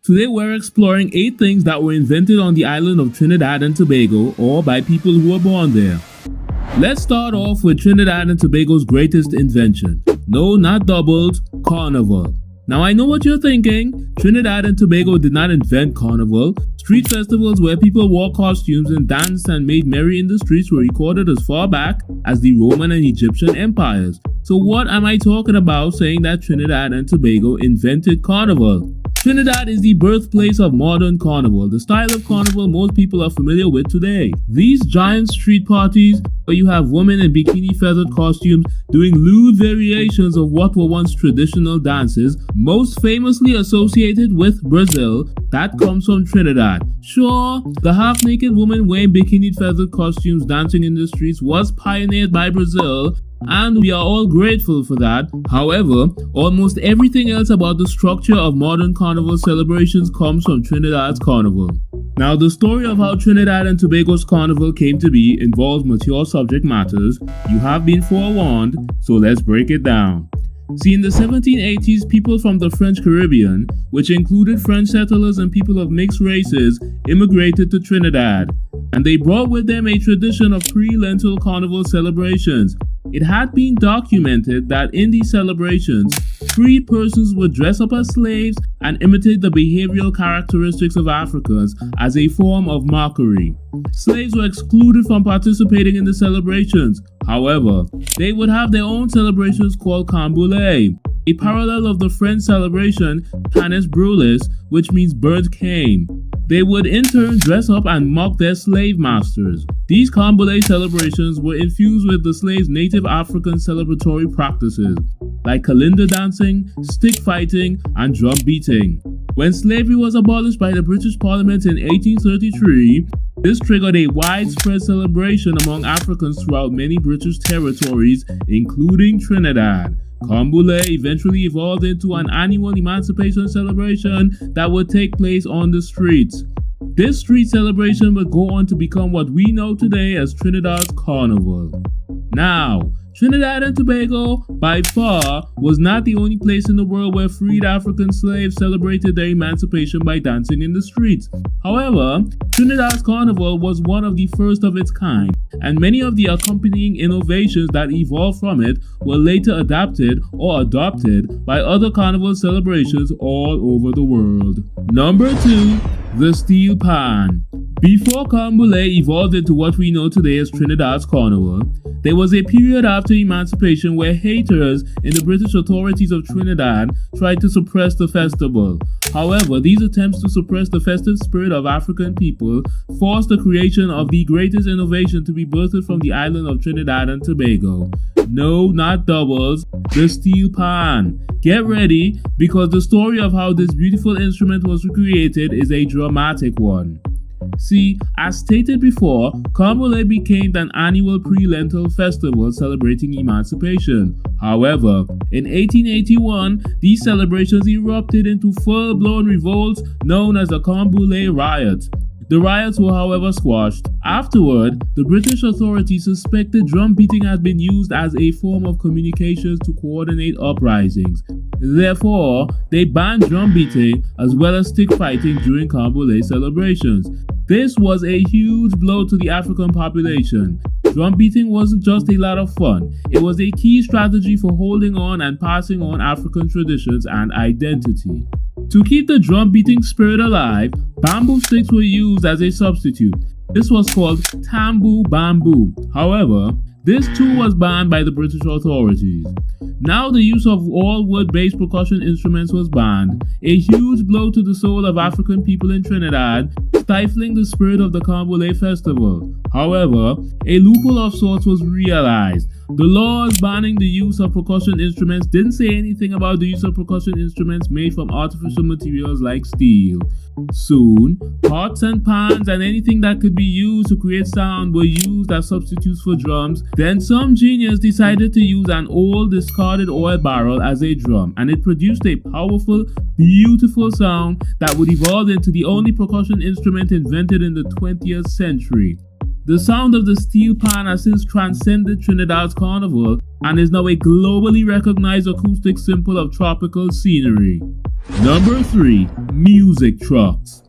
Today we're exploring 8 things that were invented on the island of Trinidad and Tobago or by people who were born there. Let's start off with Trinidad and Tobago's greatest invention. No, not doubles, Carnival. Now I know what you're thinking. Trinidad and Tobago did not invent Carnival. Street festivals where people wore costumes and danced and made merry in the streets were recorded as far back as the Roman and Egyptian empires. So what am I talking about saying that Trinidad and Tobago invented Carnival? Trinidad is the birthplace of modern carnival, the style of carnival most people are familiar with today. These giant street parties where you have women in bikini feathered costumes doing lewd variations of what were once traditional dances, most famously associated with Brazil, that comes from Trinidad. Sure, the half-naked woman wearing bikini feathered costumes dancing in the streets was pioneered by Brazil, and we are all grateful for that. However, almost everything else about the structure of modern carnival celebrations comes from Trinidad's carnival. Now, the story of how Trinidad and Tobago's carnival came to be involves mature subject matters. You have been forewarned, so let's break it down. See, in the 1780s, people from the French Caribbean, which included French settlers and people of mixed races, immigrated to Trinidad, and they brought with them a tradition of pre-Lenten carnival celebrations. It had been documented that in these celebrations, free persons would dress up as slaves and imitate the behavioral characteristics of Africans as a form of mockery. Slaves were excluded from participating in the celebrations. However, they would have their own celebrations called Camboulé, a parallel of the French celebration Panes Brûlés, which means burnt cane. They would in turn dress up and mock their slave masters. These Camboulé celebrations were infused with the slaves' native African celebratory practices, like kalinda dancing, stick fighting, and drum beating. When slavery was abolished by the British Parliament in 1833, this triggered a widespread celebration among Africans throughout many British territories, including Trinidad. Camboulé eventually evolved into an annual emancipation celebration that would take place on the streets. This street celebration would go on to become what we know today as Trinidad's Carnival. Now, Trinidad and Tobago, by far, was not the only place in the world where freed African slaves celebrated their emancipation by dancing in the streets. However, Trinidad's Carnival was one of the first of its kind, and many of the accompanying innovations that evolved from it were later adapted or adopted by other carnival celebrations all over the world. Number 2. The Steelpan. Before Camboulé evolved into what we know today as Trinidad's Carnival, there was a period after emancipation where haters in the British authorities of Trinidad tried to suppress the festival. However, these attempts to suppress the festive spirit of African people forced the creation of the greatest innovation to be birthed from the island of Trinidad and Tobago. No, not doubles, the Steelpan. Get ready, because the story of how this beautiful instrument was created is a dramatic one. See, as stated before, Camboulé became an annual pre-Lenten festival celebrating emancipation. However, in 1881, these celebrations erupted into full-blown revolts known as the Camboulé Riots. The riots were, however, squashed. Afterward, the British authorities suspected drum beating had been used as a form of communications to coordinate uprisings. Therefore, they banned drum beating as well as stick fighting during Camboulé celebrations. This was a huge blow to the African population. Drum beating wasn't just a lot of fun, it was a key strategy for holding on and passing on African traditions and identity. To keep the drum beating spirit alive, bamboo sticks were used as a substitute. This was called tambu bamboo. However, this too was banned by the British authorities. Now the use of all wood-based percussion instruments was banned, a huge blow to the soul of African people in Trinidad, stifling the spirit of the Camboulé festival. However, a loophole of sorts was realized. The laws banning the use of percussion instruments didn't say anything about the use of percussion instruments made from artificial materials like steel. Soon, pots and pans and anything that could be used to create sound were used as substitutes for drums. Then some genius decided to use an old discarded oil barrel as a drum, and it produced a powerful, beautiful sound that would evolve into the only percussion instrument invented in the 20th century. The sound of the Steelpan has since transcended Trinidad's Carnival and is now a globally recognized acoustic symbol of tropical scenery. Number 3. Music trucks.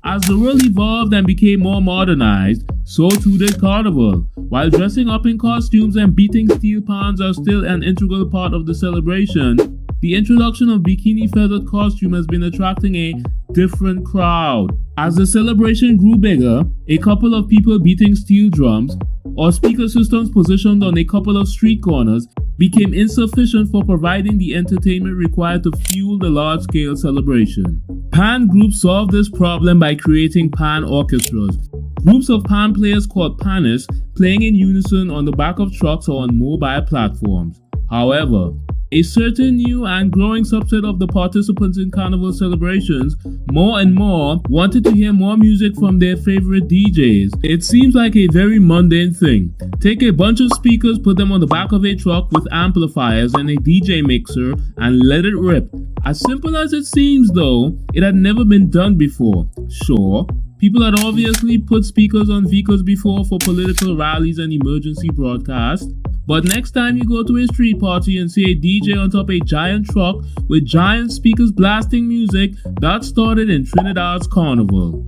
As the world evolved and became more modernized, so too did Carnival. While dressing up in costumes and beating steel pans are still an integral part of the celebration, the introduction of bikini feathered costume has been attracting a different crowd. As the celebration grew bigger, a couple of people beating steel drums or speaker systems positioned on a couple of street corners became insufficient for providing the entertainment required to fuel the large-scale celebration. Pan groups solved this problem by creating pan orchestras, groups of pan players called panists playing in unison on the back of trucks or on mobile platforms. However, a certain new and growing subset of the participants in Carnival celebrations more and more wanted to hear more music from their favorite DJs. It seems like a very mundane thing. Take a bunch of speakers, put them on the back of a truck with amplifiers and a DJ mixer and let it rip. As simple as it seems though, it had never been done before. Sure, people had obviously put speakers on vehicles before for political rallies and emergency broadcasts. But next time you go to a street party and see a DJ on top of a giant truck with giant speakers blasting music, that started in Trinidad's Carnival.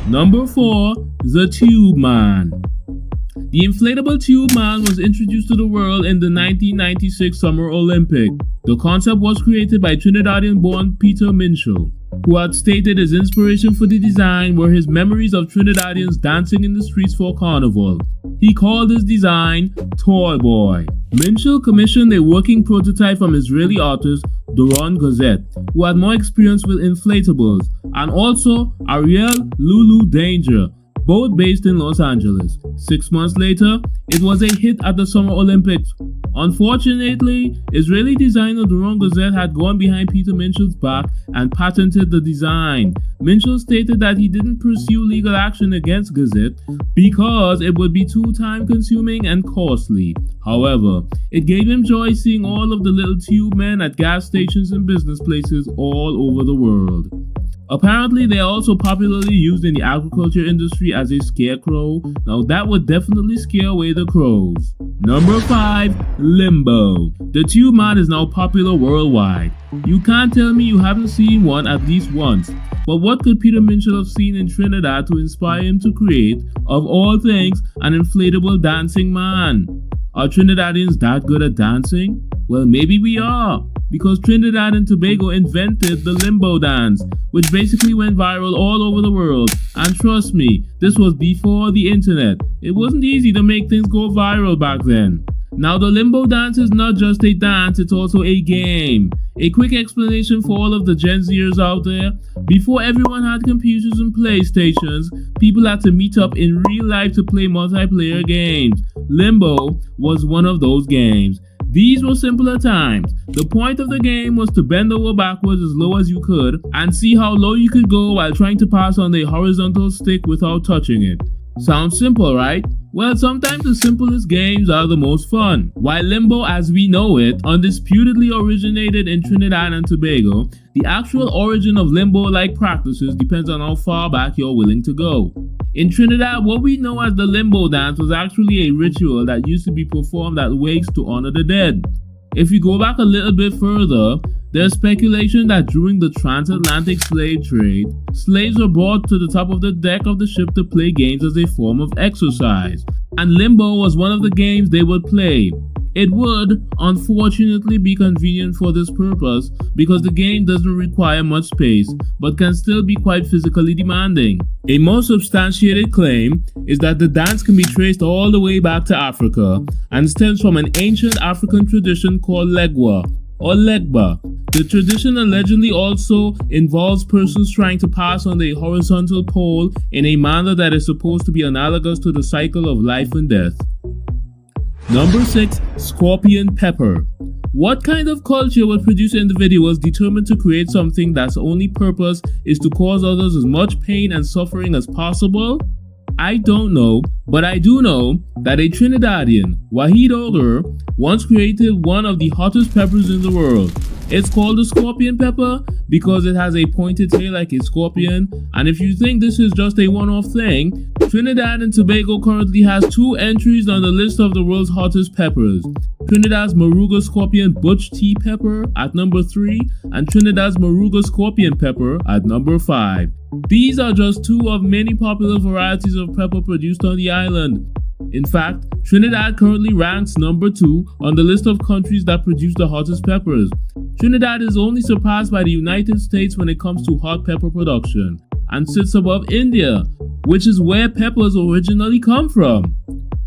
Number 4. The Tube Man. The Inflatable Tube Man was introduced to the world in the 1996 Summer Olympics. The concept was created by Trinidadian-born Peter Minshall, who had stated his inspiration for the design were his memories of Trinidadians dancing in the streets for Carnival. He called his design Toy Boy. Minshall commissioned a working prototype from Israeli artist Doron Gazette, who had more experience with inflatables, and also Ariel Lulu Danger, both based in Los Angeles. 6 months later, it was a hit at the Summer Olympics. Unfortunately, Israeli designer Doron Gazette had gone behind Peter Minshall's back and patented the design. Minshall stated that he didn't pursue legal action against Gazette because it would be too time-consuming and costly. However, it gave him joy seeing all of the little tube men at gas stations and business places all over the world. Apparently, they are also popularly used in the agriculture industry as a scarecrow. Now that would definitely scare away the crows. Number 5. Limbo. The Tube Man is now popular worldwide. You can't tell me you haven't seen one at least once. But what could Peter Minshall have seen in Trinidad to inspire him to create, of all things, an inflatable dancing man? Are Trinidadians that good at dancing? Well, maybe we are, because Trinidad and Tobago invented the Limbo Dance, which basically went viral all over the world. And trust me, this was before the internet. It wasn't easy to make things go viral back then. Now the Limbo Dance is not just a dance, it's also a game. A quick explanation for all of the Gen Zers out there. Before everyone had computers and PlayStations, people had to meet up in real life to play multiplayer games. Limbo was one of those games. These were simpler times. The point of the game was to bend over backwards as low as you could and see how low you could go while trying to pass on the horizontal stick without touching it. Sounds simple, right? Well, sometimes the simplest games are the most fun. While Limbo as we know it undisputedly originated in Trinidad and Tobago, the actual origin of Limbo-like practices depends on how far back you're willing to go. In Trinidad, what we know as the Limbo Dance was actually a ritual that used to be performed at wakes to honor the dead. If you go back a little bit further, there's speculation that during the transatlantic slave trade, slaves were brought to the top of the deck of the ship to play games as a form of exercise, and Limbo was one of the games they would play. It would, unfortunately, be convenient for this purpose because the game doesn't require much space, but can still be quite physically demanding. A more substantiated claim is that the dance can be traced all the way back to Africa and stems from an ancient African tradition called Legwa or Legba. The tradition allegedly also involves persons trying to pass on a horizontal pole in a manner that is supposed to be analogous to the cycle of life and death. Number 6. Scorpion Pepper. What kind of culture would produce individuals determined to create something that's only purpose is to cause others as much pain and suffering as possible? I don't know, But I do know that a Trinidadian, Wahid Ogre, once created one of the hottest peppers in the world. It's called the scorpion pepper because it has a pointed tail like a scorpion, and if you think this is just a one-off thing, Trinidad and Tobago currently has 2 entries on the list of the world's hottest peppers. Trinidad's Moruga Scorpion Butch Tea Pepper at number 3 and Trinidad's Moruga Scorpion Pepper at number 5. These are just 2 of many popular varieties of pepper produced on the island. In fact, Trinidad currently ranks number 2 on the list of countries that produce the hottest peppers. Trinidad is only surpassed by the United States when it comes to hot pepper production, and sits above India, which is where peppers originally come from.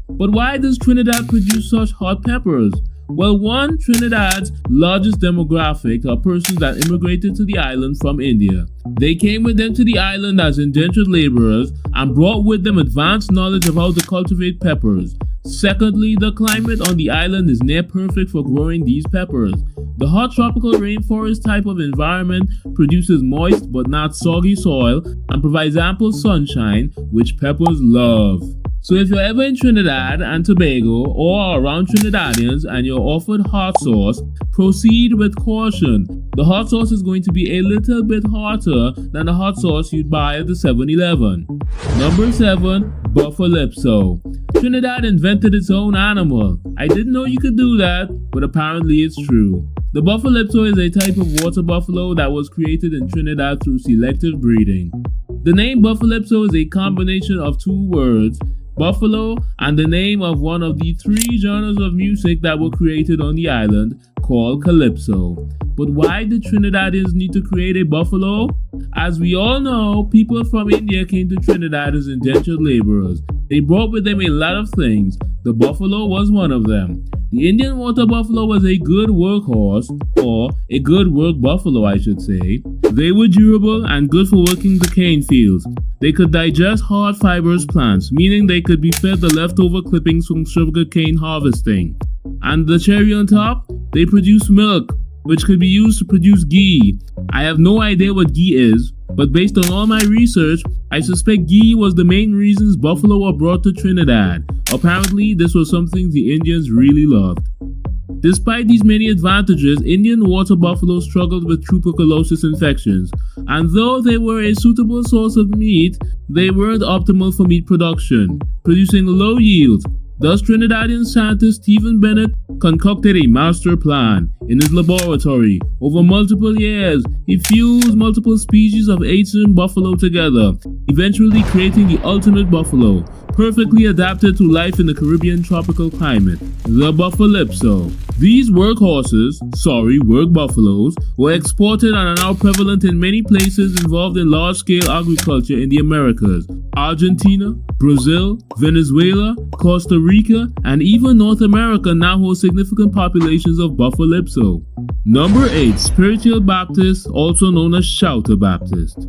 But why does Trinidad produce such hot peppers? Well, one, Trinidad's largest demographic are persons that immigrated to the island from India. They came with them to the island as indentured laborers and brought with them advanced knowledge of how to cultivate peppers. Secondly, the climate on the island is near perfect for growing these peppers. The hot tropical rainforest type of environment produces moist but not soggy soil and provides ample sunshine, which peppers love. So if you're ever in Trinidad and Tobago or around Trinidadians and you're offered hot sauce, proceed with caution. The hot sauce is going to be a little bit hotter than the hot sauce you'd buy at the 7-Eleven. Number 7. Buffalypso. Trinidad invented its own animal. I didn't know you could do that, but apparently it's true. The Buffalypso is a type of water buffalo that was created in Trinidad through selective breeding. The name Buffalypso is a combination of 2 words, buffalo and the name of one of the 3 genres of music that were created on the island, called calypso. But why did Trinidadians need to create a buffalo? As we all know, people from India came to Trinidad as indentured laborers. They brought with them a lot of things. The buffalo was one of them. The Indian water buffalo was a good workhorse, or a good work buffalo I should say. They were durable and good for working the cane fields. They could digest hard fibrous plants, meaning they could be fed the leftover clippings from sugar cane harvesting. And the cherry on top, they produce milk, which could be used to produce ghee. I have no idea what ghee is, but based on all my research, I suspect ghee was the main reasons buffalo were brought to Trinidad. Apparently, this was something the Indians really loved. Despite these many advantages, Indian water buffalo struggled with tuberculosis infections, and though they were a suitable source of meat, they weren't optimal for meat production, producing low yields. Thus, Trinidadian scientist Stephen Bennett concocted a master plan. In his laboratory, over multiple years, he fused multiple species of Asian buffalo together, eventually creating the ultimate buffalo, perfectly adapted to life in the Caribbean tropical climate, the Buffalypso. These work buffaloes, were exported and are now prevalent in many places involved in large-scale agriculture in the Americas. Argentina, Brazil, Venezuela, Costa Rica, and even North America now host significant populations of Buffalypso. Number 8. Spiritual Baptist, also known as Shouter Baptist.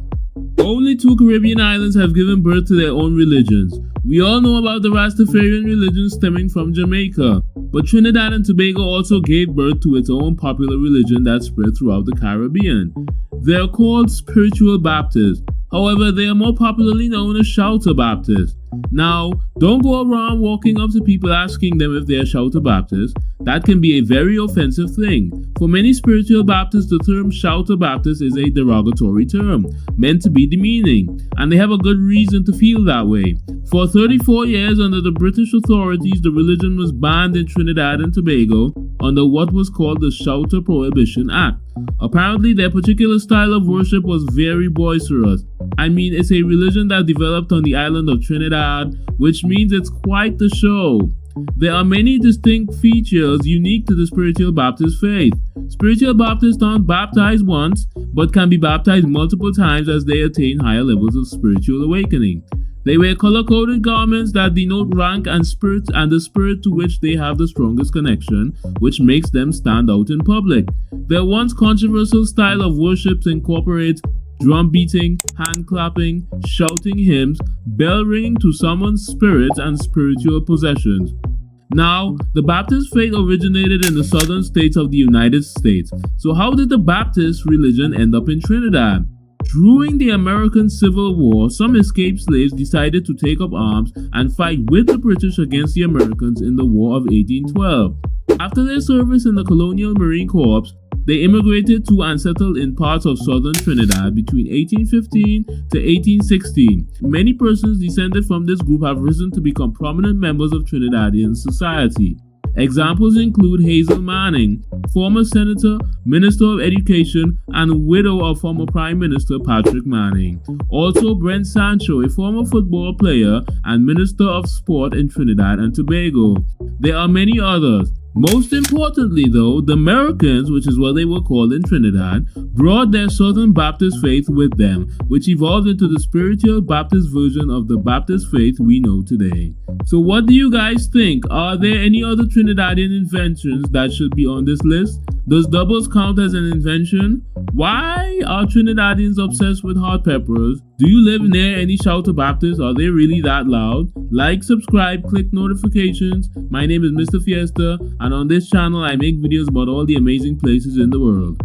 Only 2 Caribbean islands have given birth to their own religions. We all know about the Rastafarian religion stemming from Jamaica, but Trinidad and Tobago also gave birth to its own popular religion that spread throughout the Caribbean. They are called Spiritual Baptists. However, they are more popularly known as Shouter Baptists. Now, don't go around walking up to people asking them if they are Shouter Baptists. That can be a very offensive thing. For many spiritual Baptists, the term Shouter Baptist is a derogatory term, meant to be demeaning, and they have a good reason to feel that way. For 34 years under the British authorities, the religion was banned in Trinidad and Tobago under what was called the Shouter Prohibition Act. Apparently, their particular style of worship was very boisterous. I mean, it's a religion that developed on the island of Trinidad, which means it's quite the show. There are many distinct features unique to the Spiritual Baptist faith. Spiritual Baptists aren't baptized once, but can be baptized multiple times as they attain higher levels of spiritual awakening. They wear color-coded garments that denote rank and spirit and the spirit to which they have the strongest connection, which makes them stand out in public. Their once controversial style of worship incorporates drum beating, hand clapping, shouting hymns, bell ringing to summon spirits and spiritual possessions. Now, the Baptist faith originated in the southern states of the United States. So how did the Baptist religion end up in Trinidad? During the American Civil War, some escaped slaves decided to take up arms and fight with the British against the Americans in the War of 1812. After their service in the Colonial Marine Corps, they immigrated to and settled in parts of southern Trinidad between 1815 to 1816. Many persons descended from this group have risen to become prominent members of Trinidadian society. Examples include Hazel Manning, former senator, minister of education, and widow of former Prime Minister Patrick Manning. Also Brent Sancho, a former football player and minister of sport in Trinidad and Tobago. There are many others. Most importantly though, the Americans, which is what they were called in Trinidad, brought their Southern Baptist faith with them, which evolved into the spiritual Baptist version of the Baptist faith we know today. So what do you guys think? Are there any other Trinidadian inventions that should be on this list? Does doubles count as an invention? Why are Trinidadians obsessed with hot peppers? Do you live near any shelter Baptists? Are they really that loud? Like, subscribe, click notifications. My name is Mr. Fiesta, and on this channel I make videos about all the amazing places in the world.